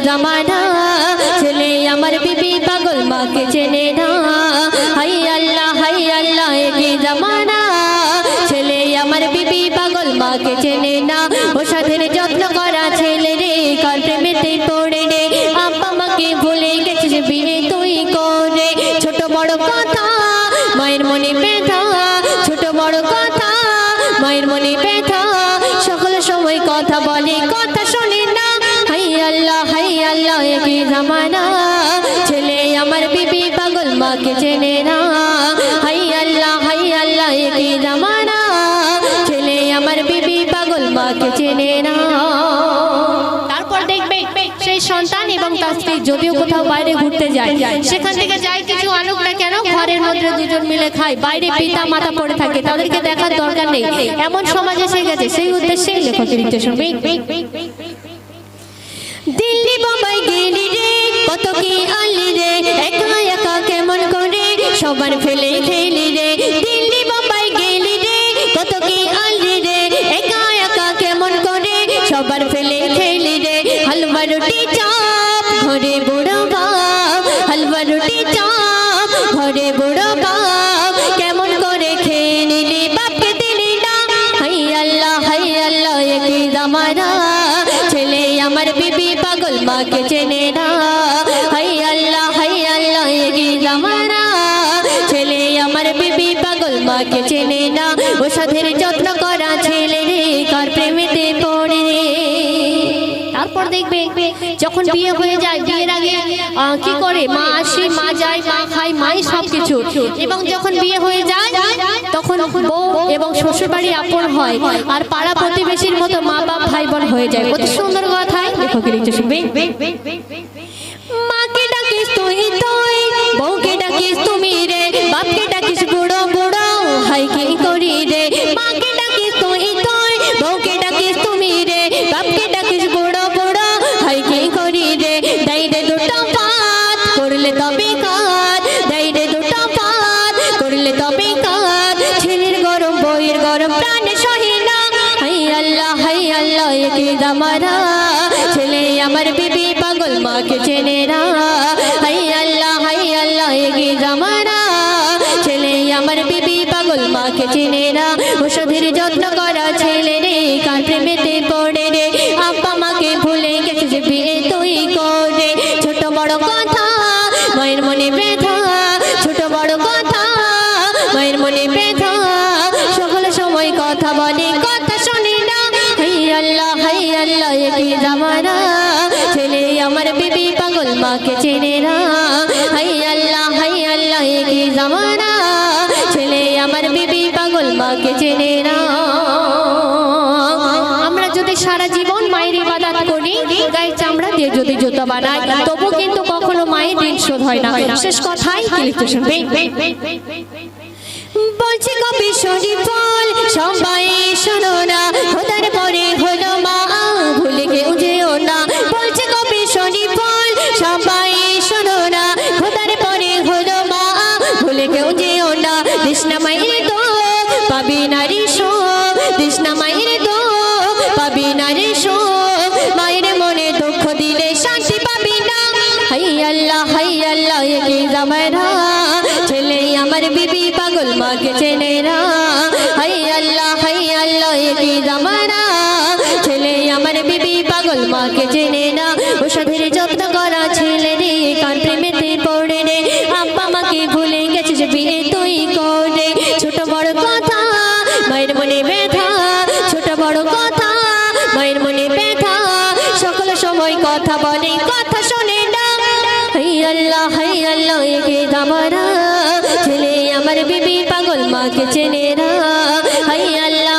জামানা ছেলে আমার বিবি পাগল মাকে চেনে না হাই আল্লাহ কি জামানা ছেলে আমার বিবি পাগল মাকে চেনে না ও সাধের যত্ন করা ছেলে রে কার প্রেমেতে পড়ে রে আব্বা মাকে ভুলে গেছিস বিয়ে তুই করে ছোট বড় কথা মায়ের মনে ব্যথা ছোট বড় কথা মায়ের মনে ব্যথা সকল সময় কথা বলে কথা শোনে না হাই আল্লাহ কি জামানা ছেলে আমার বিবি পাগল মাকে চেনে না হাই আল্লাহ কি জামানা ছেলে আমার বিবি পাগল মাকে চেনে না। তারপর দেখবে সেই সন্তান এবং তার স্ত্রী যদিও কোথাও বাইরে ঘুরতে যায় সেখান থেকে যায় কিছু আনুক না কেন ঘরের মধ্যে দুজন মিলে খায় বাইরে পিতা মাতা পড়ে থাকে তাদেরকে দেখার দরকার নেই এমন সমাজ এসে গেছে সেই উদ্দেশ্যে লেখকের ইচ্ছে শুনবে। দিল্লি বোম্বাই গেলি রে কত কি আলি রে একা একা কেমন করে সবার ফেলে খেলি রে দিল্লি বোম্বাই গেলি রে কত কি আলি রে একা একা কেমন করে সবার ফেলে খেলি রে হালুয়া রুটি চাপ ঘরে বুড়ো বাপ হালুয়া রুটি চাপ ঘরে বুড়ো বাপ কেমন করে খেয়ে নিলি বাপকে দিলি না হাই আল্লাহ কি জামানা ছেলে আমার বিবি পাগল মাকে চেনে না হাই আল্লাহ কি জামানা ছেলে আমার বিবি পাগল মাকে চেনে না ও সাধের যত্ন করা ছেলে রে কার প্রেমেতে পড়ে। তারপর দেখবে যখন বিয়ে হয়ে যায় বিয়ের আগে কি করে মা আসে মা যায় মা খায় মাই সবকিছু এবং যখন বিয়ে হয়ে যায় তখন বউ এবং শ্বশুর বাড়ি আপন হয় আর পাড়া প্রতিবেশীর মতো মা বাপ ভাই বোন হয়ে যায় কত সুন্দর কথাই লেখকের ইচ্ছে শুনবে। মাকে ডাকিস তুই তুই বউকে ডাকিস তুমি রে বাপকে ডাকিস বুড়ো বুড়ো হাই কি করি রে মাকে ডাকিস তুই তুই বউকে ডাকিস তুমি রে বাপকে ডাকিস বুড়ো বুড়ো হাই কি করি রে দাই রে দুটো পাত করলে তবে কাজ দাই রে দুটো পাত করলে তবে কাজ ছেলের গরম বইয়ের গরম প্রাণে সহে না হাই আল্লাহ কি জামানা ছেলে আমার বিবি পাগল মাকে চেনে না হাই আল্লাহ কি জামানা ছেলে আমার বিবি পাগল মাকে চেনে না ও সাধের যত্ন করা ছেলে রে কার প্রেমেতে পড়ে রে আব্বা মাকে ভুলে গেছিস বিয়ে তুই করে ছোট বড় কথা মায়ের মনে ব্যথা ছোট বড় কথা মায়ের মনে ব্যথা সকল সময় কথা বলে কথা শোনে না হাই আল্লাহ কি জামানা ছেলে আমার বিবি পাগল মাকে চেনে না হাই আল্লাহ কি জামানা ছেলে আমার বিবি পাগল মাকে চেনে না। আমরা যদি সারা জীবন মায়ের ইবাদত করি গায়ের চামড়া দিয়ে যদি জুতো বানাই তবু কিন্তু কখনো মায়ের ঋণ শোধ হয় না শেষ কথাই কি লিখতে শুনবে। বলছে কবি শরীফল সবাই শোনো না খোদার পরে হলো মা ভুলে কেউ যেও না বলছে কবি শরীফল সবাই শোনো না খোদার পরে হলো মা ভুলে কেউ যেও না কৃষ্ণ মায়ের তো পাবি নারী শো কৃষ্ণ মায়ের তো পাবি নারী শো মায়ের মনে দুঃখ দিলে শান্তি পাবি না হাই আল্লাহ কি জামানা ছেলে আমার বিবি পাগল মাকে চেনে না হাই আল্লাহ কি জামানা ছেলে আমার বিবি পাগল মাকে চেনে না ও সাধের যত্ন করা ছেলে রে কার প্রেমেতে পড়ে রে আব্বা মাকে ভুলে গেছিস বিয়ে তুই করে ছোট বড় কথা মায়ের মনে ব্যথা ছোট বড় কথা মায়ের মনে ব্যথা সকল সময় কথা বলে কথা শোনে না হাই আল্লাহ কি জামানা ছেলে আমার বিবি পাগল মাকে চেনে না হাই আল্লাহ